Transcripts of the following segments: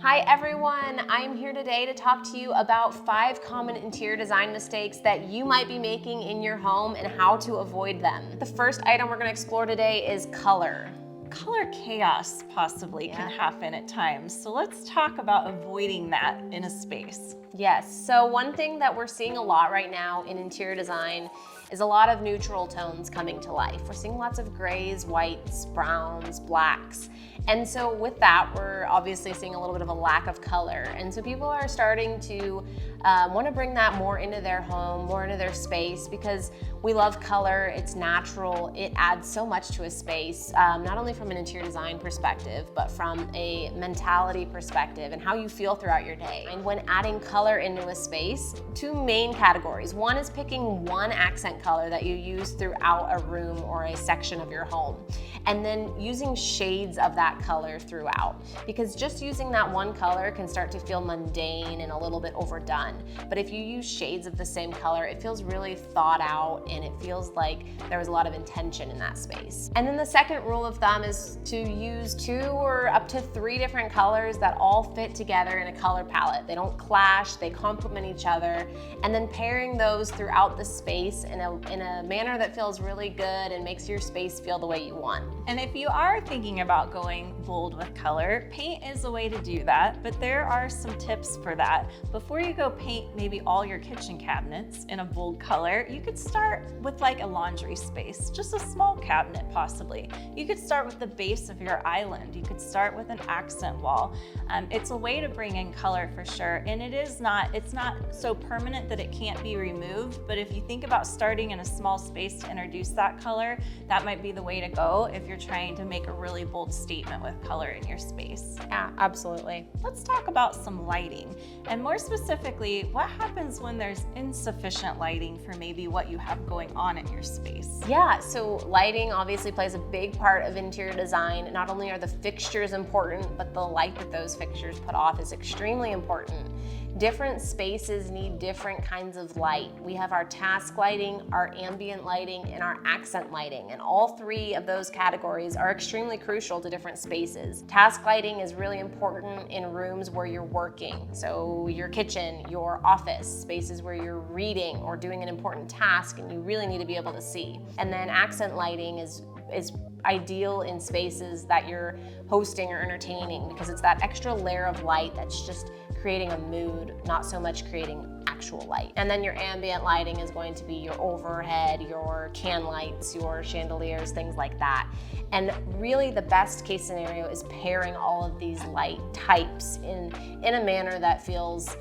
Hi everyone, I'm here today to talk to you about 5 common interior design mistakes that you might be making in your home and how to avoid them. The first item we're going to explore today is color. Color chaos possibly can happen at times. So let's talk about avoiding that in a space. Yes, so one thing that we're seeing a lot right now in interior design is a lot of neutral tones coming to life. We're seeing lots of grays, whites, browns, blacks. And so with that, we're obviously seeing a little bit of a lack of color. And so people are starting to want to bring that more into their home, more into their space, because we love color, it's natural, it adds so much to a space, not only from an interior design perspective, but from a mentality perspective and how you feel throughout your day. And when adding color into a space, 2 main categories. One is picking one accent color that you use throughout a room or a section of your home, and then using shades of that color throughout, because just using that one color can start to feel mundane and a little bit overdone. But if you use shades of the same color, it feels really thought out and it feels like there was a lot of intention in that space. And then the second rule of thumb is to use 2 or up to 3 different colors that all fit together in a color palette. They don't clash, they complement each other, and then pairing those throughout the space in a manner that feels really good and makes your space feel the way you want. And if you are thinking about going bold with color, paint is a way to do that, but there are some tips for that. Before you go paint maybe all your kitchen cabinets in a bold color, you could start with like a laundry space, just a small cabinet possibly. You could start with the base of your island. You could start with an accent wall. It's a way to bring in color for sure, and it's not so permanent that it can't be removed, but if you think about starting in a small space to introduce that color, that might be the way to go if you're trying to make a really bold statement with color in your space. Yeah, absolutely. Let's talk about some lighting, and more specifically, what happens when there's insufficient lighting for maybe what you have going on in your space? Yeah, so lighting obviously plays a big part of interior design. Not only are the fixtures important, but the light that those fixtures put off is extremely important. Different spaces need different kinds of light. We have our task lighting, our ambient lighting, and our accent lighting, and all 3 of those categories are extremely crucial to different spaces. Task lighting is really important in rooms where you're working, so your kitchen, your office, spaces where you're reading or doing an important task and you really need to be able to see. And then accent lighting is ideal in spaces that you're hosting or entertaining, because it's that extra layer of light that's just creating a mood, not so much creating actual light. And then your ambient lighting is going to be your overhead, your can lights, your chandeliers, things like that. And really the best case scenario is pairing all of these light types in a manner that feels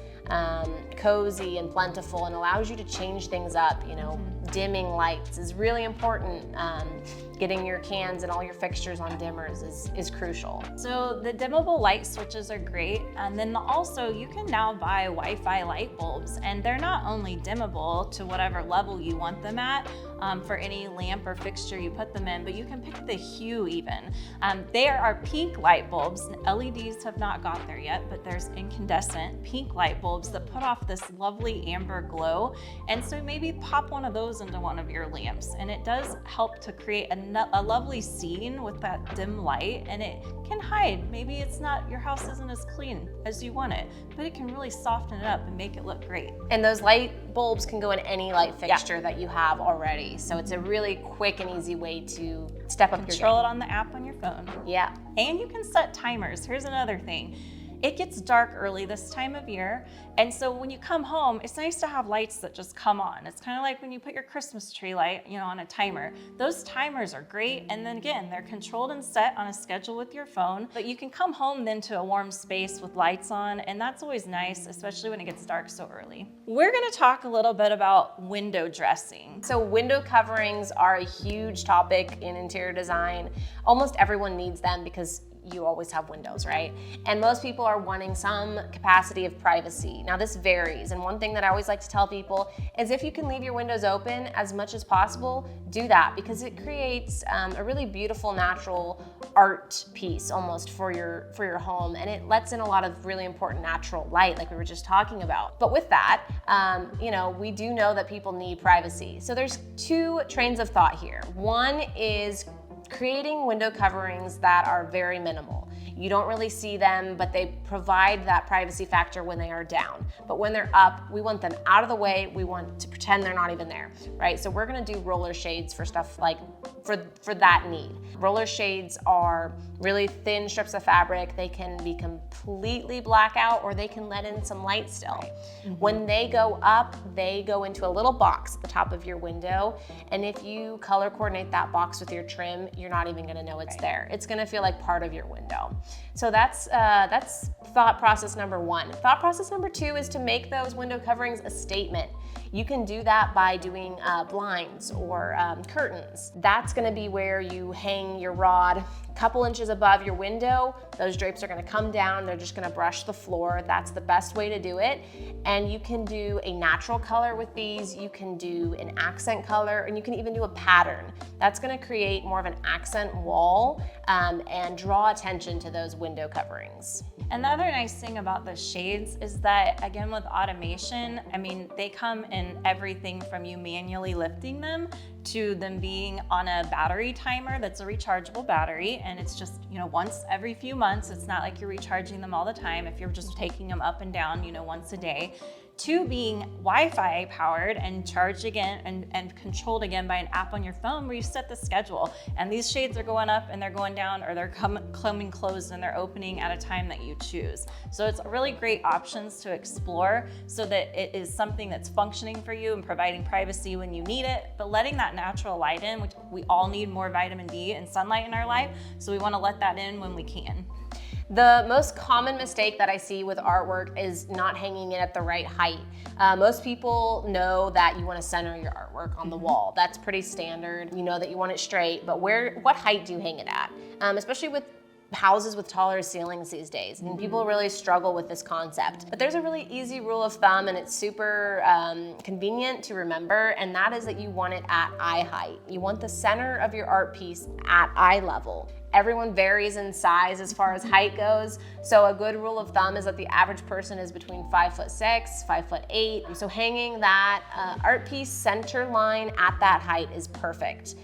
cozy and plentiful and allows you to change things up. You know, dimming lights is really important. Getting your cans and all your fixtures on dimmers is crucial. So the dimmable light switches are great, and then also you can now buy Wi-Fi light bulbs, and they're not only dimmable to whatever level you want them at for any lamp or fixture you put them in, but you can pick the hue even. There are pink light bulbs. LEDs have not got there yet, but there's incandescent pink light bulbs that put off this lovely amber glow, and so maybe pop one of those into one of your lamps, and it does help to create a lovely scene with that dim light, and it can hide. Maybe your house isn't as clean as you want it, but it can really soften it up and make it look great. And those light bulbs can go in any light fixture that you have already. So it's a really quick and easy way to step up your game. Control it on the app on your phone. Yeah. And you can set timers. Here's another thing. It gets dark early this time of year, and so when you come home, it's nice to have lights that just come on. It's kind of like when you put your Christmas tree light, on a timer. Those timers are great, and then again, they're controlled and set on a schedule with your phone, but you can come home then to a warm space with lights on, and that's always nice, especially when it gets dark so early. We're gonna talk a little bit about window dressing. So window coverings are a huge topic in interior design. Almost everyone needs them because you always have windows, right? And most people are wanting some capacity of privacy. Now this varies, and one thing that I always like to tell people is if you can leave your windows open as much as possible, do that, because it creates a really beautiful natural art piece almost for your home, and it lets in a lot of really important natural light like we were just talking about. But with that, we do know that people need privacy. So there's 2 trains of thought here. One is creating window coverings that are very minimal. You don't really see them, but they provide that privacy factor when they are down. But when they're up, we want them out of the way. We want to pretend they're not even there, right? So we're gonna do roller shades for stuff like, for that need. Roller shades are really thin strips of fabric. They can be completely black out, or they can let in some light still. When they go up, they go into a little box at the top of your window. And if you color coordinate that box with your trim, you're not even gonna know it's there. It's gonna feel like part of your window. So that's thought process number one. Thought process number two is to make those window coverings a statement. You can do that by doing blinds or curtains. That's gonna be where you hang your rod a couple inches above your window. Those drapes are gonna come down, they're just gonna brush the floor. That's the best way to do it. And you can do a natural color with these, you can do an accent color, and you can even do a pattern. That's gonna create more of an accent wall and draw attention to those window coverings. And the other nice thing about the shades is that, again, with automation, I mean, they come in everything from you manually lifting them to them being on a battery timer that's a rechargeable battery, and it's just, once every few months. It's not like you're recharging them all the time if you're just taking them up and down, once a day. To being Wi-Fi powered and charged again and controlled again by an app on your phone where you set the schedule. And these shades are going up and they're going down, or they're coming closed and they're opening at a time that you choose. So it's really great options to explore so that it is something that's functioning for you and providing privacy when you need it, but letting that natural light in, which we all need more vitamin D and sunlight in our life. So we want to let that in when we can. The most common mistake that I see with artwork is not hanging it at the right height. Most people know that you want to center your artwork on the wall. That's pretty standard. You know that you want it straight, but what height do you hang it at? Especially with houses with taller ceilings these days. And people really struggle with this concept. But there's a really easy rule of thumb, and it's super convenient to remember, and that is that you want it at eye height. You want the center of your art piece at eye level. Everyone varies in size as far as height goes. So a good rule of thumb is that the average person is between 5'6", 5'8". So hanging that art piece center line at that height is perfect.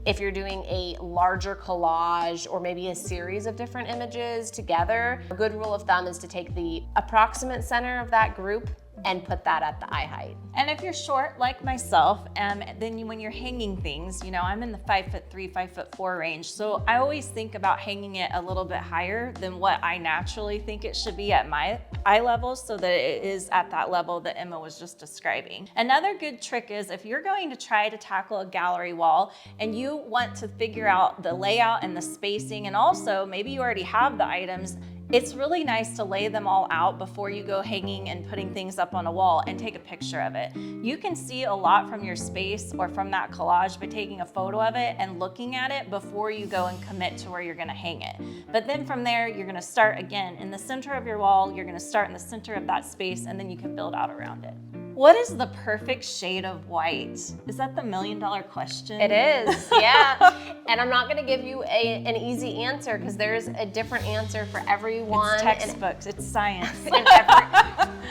If you're doing a larger collage or maybe a series of different images together, a good rule of thumb is to take the approximate center of that group and put that at the eye height. And if you're short like myself, then when you're hanging things, I'm in the 5'3", 5'4" range. So I always think about hanging it a little bit higher than what I naturally think it should be at my eye level, so that it is at that level that Emma was just describing. Another good trick is if you're going to try to tackle a gallery wall and you want to figure out the layout and the spacing, and also maybe you already have the items, it's really nice to lay them all out before you go hanging and putting things up on a wall and take a picture of it. You can see a lot from your space or from that collage by taking a photo of it and looking at it before you go and commit to where you're gonna hang it. But then from there, you're gonna start again in the center of your wall, you're gonna start in the center of that space, and then you can build out around it. What is the perfect shade of white? Is that the $1 million question? It is, yeah. And I'm not gonna give you an easy answer, because there's a different answer for everyone. It's textbooks, it's science. In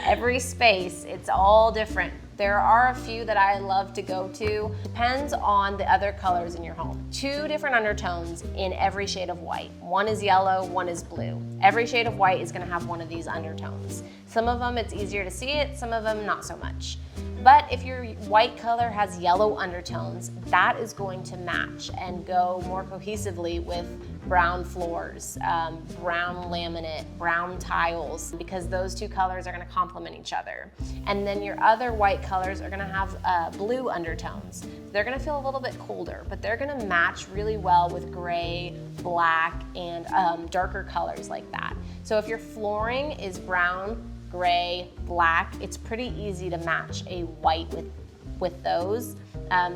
every space, it's all different. There are a few that I love to go to. Depends on the other colors in your home. 2 different undertones in every shade of white. One is yellow, one is blue. Every shade of white is gonna have one of these undertones. Some of them it's easier to see it, some of them not so much. But if your white color has yellow undertones, that is going to match and go more cohesively with brown floors, brown laminate, brown tiles, because those 2 colors are gonna complement each other. And then your other white colors are gonna have blue undertones. They're gonna feel a little bit colder, but they're gonna match really well with gray, black, and darker colors like that. So if your flooring is brown, gray, black, it's pretty easy to match a white with those.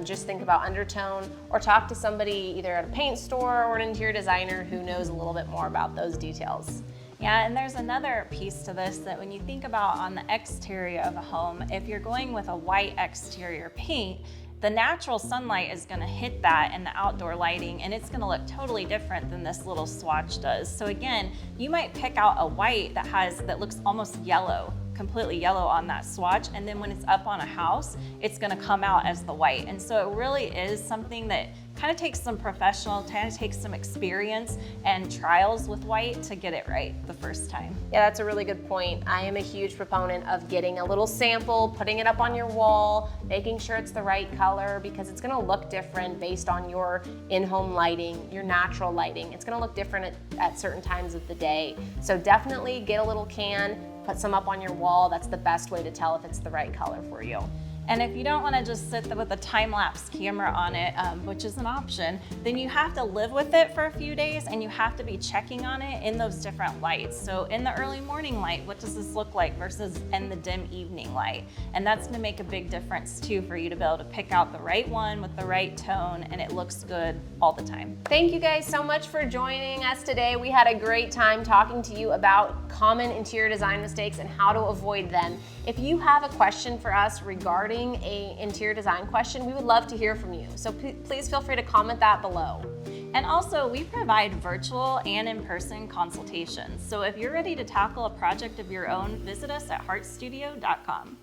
Just think about undertone, or talk to somebody either at a paint store or an interior designer who knows a little bit more about those details. Yeah, and there's another piece to this, that when you think about on the exterior of a home, if you're going with a white exterior paint, the natural sunlight is gonna hit that in the outdoor lighting, and it's gonna look totally different than this little swatch does. So again, you might pick out a white that looks almost yellow, completely yellow on that swatch, and then when it's up on a house, it's gonna come out as the white. And so it really is something that kind of takes some professional, kind of takes some experience and trials with white to get it right the first time. Yeah, that's a really good point. I am a huge proponent of getting a little sample, putting it up on your wall, making sure it's the right color, because it's gonna look different based on your in-home lighting, your natural lighting. It's gonna look different at certain times of the day. So definitely get a little can, put some up on your wall. That's the best way to tell if it's the right color for you. And if you don't want to just sit with a time-lapse camera on it, which is an option, then you have to live with it for a few days and you have to be checking on it in those different lights. So in the early morning light, what does this look like versus in the dim evening light? And that's going to make a big difference too for you to be able to pick out the right one with the right tone and it looks good all the time. Thank you guys so much for joining us today. We had a great time talking to you about common interior design mistakes and how to avoid them. If you have a question for us regarding an interior design question, we would love to hear from you. So please feel free to comment that below. And also, we provide virtual and in-person consultations. So if you're ready to tackle a project of your own, visit us at hardtstudio.com.